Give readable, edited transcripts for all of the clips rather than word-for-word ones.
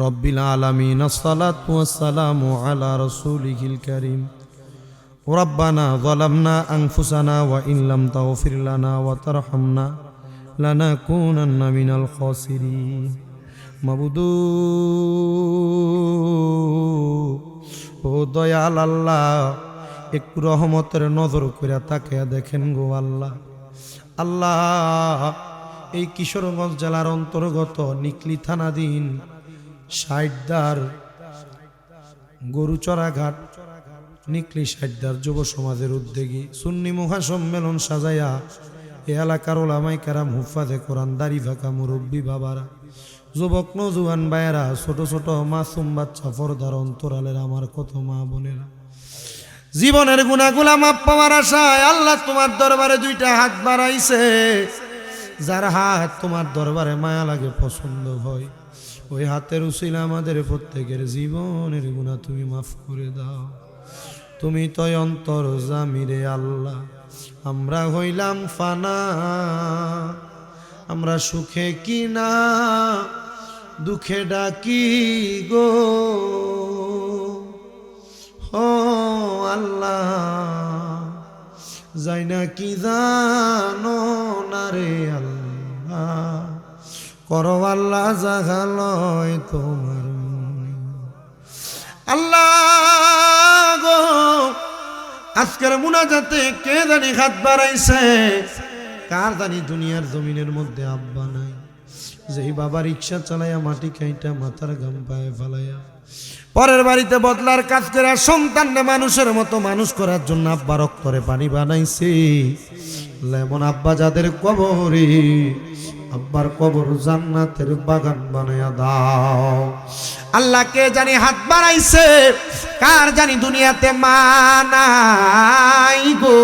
রব্বিল আলামিন। আসসালাতু ওয়াসসালামু আলা রাসূলিহিল কারীম। রব্বানা যালামনা আনফুসানা ওয়া ইন লাম তাগফির লানা ওয়া তারহামনা লানাকুনান্না মিনাল খাসিরিন। মাবুদু ও দয়াল আল্লাহ, একটু রহমতের নজর করে তাকিয়ে দেখেন গো আল্লাহ। আল্লাহ, এই কিশোরগঞ্জ জেলার অন্তর্গত নিকলি থানাধীন সাইডদার গরুচড়াঘাট নিকলি সাইডদার যুব সমাজের উদ্যোগী সুন্নি মহাসম্মেলন সাজাইয়া এ এলাকার ওলামায়ে কেরাম, হুফাজে কোরআন, দাড়ি ফাঁকা মুরব্বী বাবারা, যুবক নজুয়ান ভাইয়েরা, ছোট ছোট মাসুম বাচ্চা, পর্দার অন্তরালের আমার কত মা বোনেরা, জীবনের গুনাহগুলা মাপ পাওয়ার আশায় আল্লাহ তোমার দরবারে দুইটা হাত বাড়াইছে। যার হাত তোমার দরবারে মায়া লাগে, পছন্দ হয়, ওই হাতের উসিলা আমাদের প্রত্যেকের জীবনের গুনাহ তুমি মাফ করে দাও। তুমি তো অন্তর জামিরে আল্লাহ। আমরা হইলাম ফানা, আমরা সুখে কিনা দুঃখে ডাকি গো ও আল্লাহ। যাই না কি জানো না রে আল্লাহ, করো আল্লাহ জাগালয় তোমার আল্লাহ গো। আজকের মুনাজাতে কে জানি হাত বাড়াইছে, কার জানি দুনিয়ার জমিনের মধ্যে আব্বা নাই, যেই বাবা রিক্সা চালাইয়া মাটি খাইটা মাথার গাম পায়ে ফেলাইয়া পরের বাড়িতে বদলার কাজ করে সন্তানকে মানুষের মতো মানুষ করার জন্য আব্বা রক্তরে পানি বানাইছে। এমন আব্বা যাদের কবরে, আব্বার কবর জান্নাতের বাগান বানাইয়া দাও আল্লাহ। কে জানি হাত বাড়াইছে, কার জানি দুনিয়াতে মা নাই গো,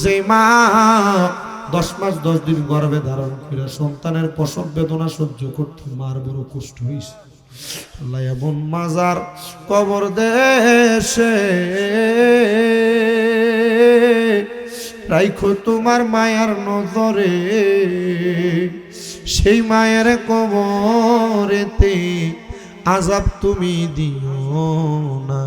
যে মা 10 মাস 10 দিন গর্ভে ধারণ করে সন্তানের প্রসব বেদনা সহ্য করতে মার বড় কষ্ট হয়েছে। আল্লাহ এমন মাজার কবর দেশে রাইখো তোমার মায়ার নজরে, সেই মায়ের কবরেতে আযাব তুমি দিও না।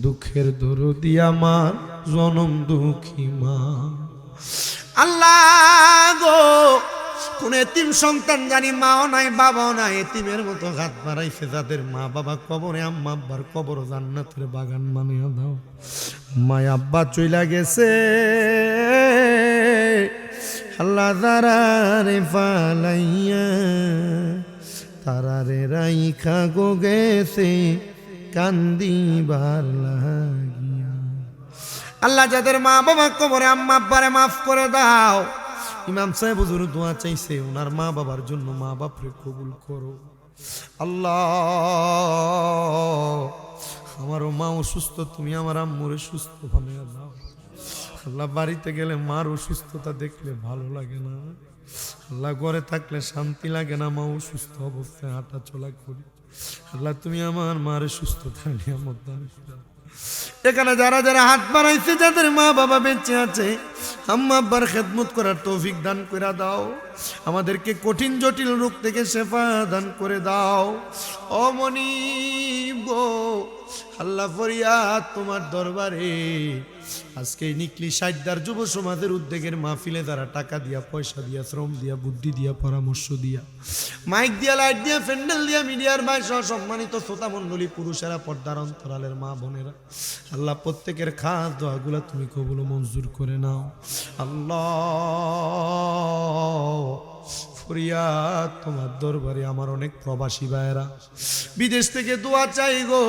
দুঃখের দরদি আমার জনম দুঃখী মা আল্লাহ গো। কোন এতিম সন্তান জানি মাও নাই বাবাও নাই, এতিমের মতো হাত বাড়াইছে, যাদের মা বাবা কবরে, আম্মা আব্বার কবর জান্নাতের বাগান বানিয়ে দাও। মা আব্বা চইলা গেছে আল্লাহ, যারারে ফালাইয়া তারারে রাইখা গো গেছে কান্দিবার লাগিয়া। আল্লাহ, যাদের মা বাবা কবরে, আম্মা আব্বারে মাফ করে দাও। ইমাম সাহেব হুজুর দোয়া চাইছে, ওনার মা বাবার জন্য, মা বাপরে কবুল করো আল্লাহ। আমার মা অসুস্থ, তুমি আমার আম্মুরে সুস্থ বানিয়ে দাও আল্লাহ। বাড়িতে গেলে মার অসুস্থতা দেখলে ভালো লাগে না আল্লাহ, ঘরে থাকলে শান্তি লাগে না, মা অসুস্থ অবস্থায় হাঁটা চলা করি আল্লাহ। তুমি আমার মার সুস্থতা নিয়ামত দান করো। এখানে যারা যারা হাত বাড়াইছে, যাদের মা বাবা বেঁচে আছে, আম্মা আব্বার খেদমত করার তৌফিক দান করে দাও। আমাদেরকে কঠিন জটিল রোগ থেকে শেফা দান করে দাও। ও মনিব গো আল্লাহ, ফরিয়াদ তোমার দরবারে। আজকে নিকলি সাইডদার যুব সমাজের উদ্যোগের মাহফিলে যারা টাকা দিয়া, পয়সা দিয়া, শ্রম দিয়া, বুদ্ধি দিয়া, পরামর্শ দিয়া, মাইক দিয়া, লাইট দিয়া, প্যান্ডেল দিয়া, মিডিয়ার ভাই সহ সম্মানিত শ্রোতা মণ্ডলী, পুরুষেরা, পর্দার অন্তরালের মা বোনেরা, আল্লাহ প্রত্যেকের খাস দোয়াগুলা তুমি কবুল মঞ্জুর করে নাও আল্লাহ। ফরিয়াদ তোমার দরবারে। আমার অনেক প্রবাসী ভাইয়েরা বিদেশ থেকে দোয়া চাই গো,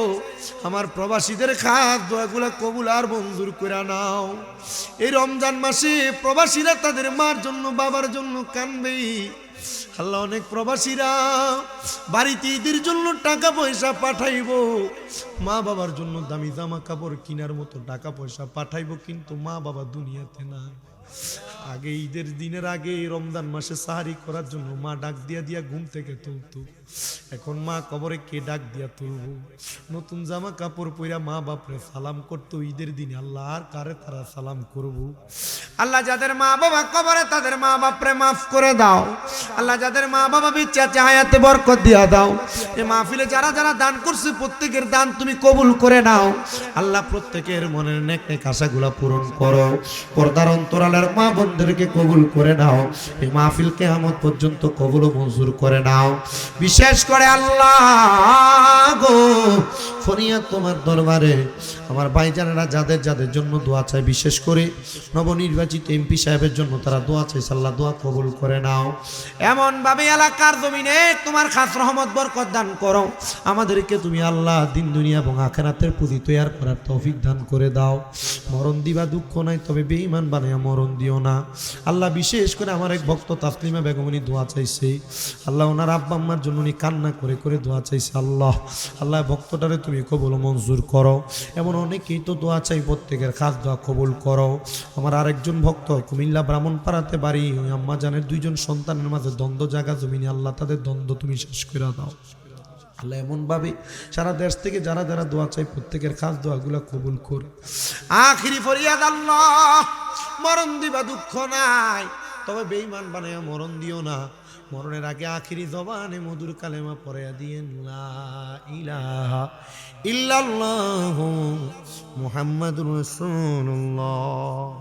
আমার প্রবাসীদের খাস দোয়াগুলা কবুল আর মঞ্জুর করে নাও। এই রমজান মাসে প্রবাসীরা তাদের মার জন্য, বাবার জন্য কানবে আল্লাহ। অনেক প্রবাসীরা বাড়িতে ঈদের জন্য টাকা পয়সা পাঠাইবো, মা বাবার জন্য দামি জামা কাপড় কেনার মতো টাকা পয়সা পাঠাইবো, কিন্তু মা বাবা দুনিয়াতে না। আগে ঈদের দিনের আগে রমজান মাসে সাহারি করার জন্য মা ডাক দিয়া দিয়া ঘুম থেকে তুলতো, এখন মা কবরে কে ডাক দিয়া তুলবো? নতুন জামা কাপড় পইরা মা বাপরে সালাম করতো ঈদের দিনে, আল্লাহ আর কারে তারা সালাম করব? আল্লাহ যাদের মা বাবা কবরে তাদের মা বাপরে মাফ করে দাও। আল্লাহ যাদের মা বাবা বিচ্ছা হায়াতে বরকত দিয়া দাও। এই মাহফিলে যারা যারা দান করছে প্রত্যেকের দান তুমি কবুল করে নাও। আল্লাহ প্রত্যেকের মনের নেক নেক আশাগুলা পূরণ করো। পর্দার অন্তরালের মা বোনদেরকে কবুল করে নাও। এই মাহফিল কিয়ামত পর্যন্ত কবুল ও মঞ্জুর করে নাও। বিশেষ করে আল্লাহ গো ফরিয়াদ তোমার দরবারে আমার ভাইজানেরা যাদের যাদের জন্য দোয়া চাই, বিশেষ করে নবনির্বাচিত এমপি সাহেবের জন্য তারা দোয়া চাইছে, আল্লাহ দোয়া কবুল করে নাও। এমন ভাবে এলাকার জমিনে তোমার খাস রহমত বরকত দান করো। আমাদেরকে তুমি আল্লাহ দিন দুনিয়া এবং আখিরাতের প্রতি তৈয়ার করার তৌফিক দান করে দাও। মরণ দিবা দুঃখ নাই, তবে বেঈমান বানায়া মরণ দিও না। আল্লাহ বিশেষ করে আমার এক ভক্ত তাসলিমা বেগমনি দোয়া চাইছে, আল্লাহ ওনার আব্বা আম্মার জন্য উনি কান্না করে করে দোয়া চাইছে। আল্লাহ আল্লাহ ভক্তটারে তুমি কবুল মঞ্জুর করো। এমন অনেকেই তো দোয়া চাই, প্রত্যেকের খাস দোয়া কবুল করো। আমার আরেকজন ভক্ত কুমিল্লা ব্রাহ্মণপাড়াতে বাড়ি, ওই আম্মা জানের দুইজন সন্তানের মাঝে দ্বন্দ্ব জায়গা জমিনে, আল্লাহ তাদের দ্বন্দ্ব তুমি শেষ করে দাও। আল্লাহ এমন ভাবে সারা দেশ থেকে যারা যারা দোয়া চাই প্রত্যেকের খাস দোয়াগুলা কবুল করে। আখিরি ফরিয়াদ আল্লাহ, মরণ দিবা দুঃখ নাই, তবে বেঈমান বানায়া মরণ দিও না। মরণের আগে আখিরি জবানে মধুর কালেমা পড়িয়া দিয়েন, লা ইলাহা ইল্লাল্লাহু মুহাম্মাদুর রাসূলুল্লাহ।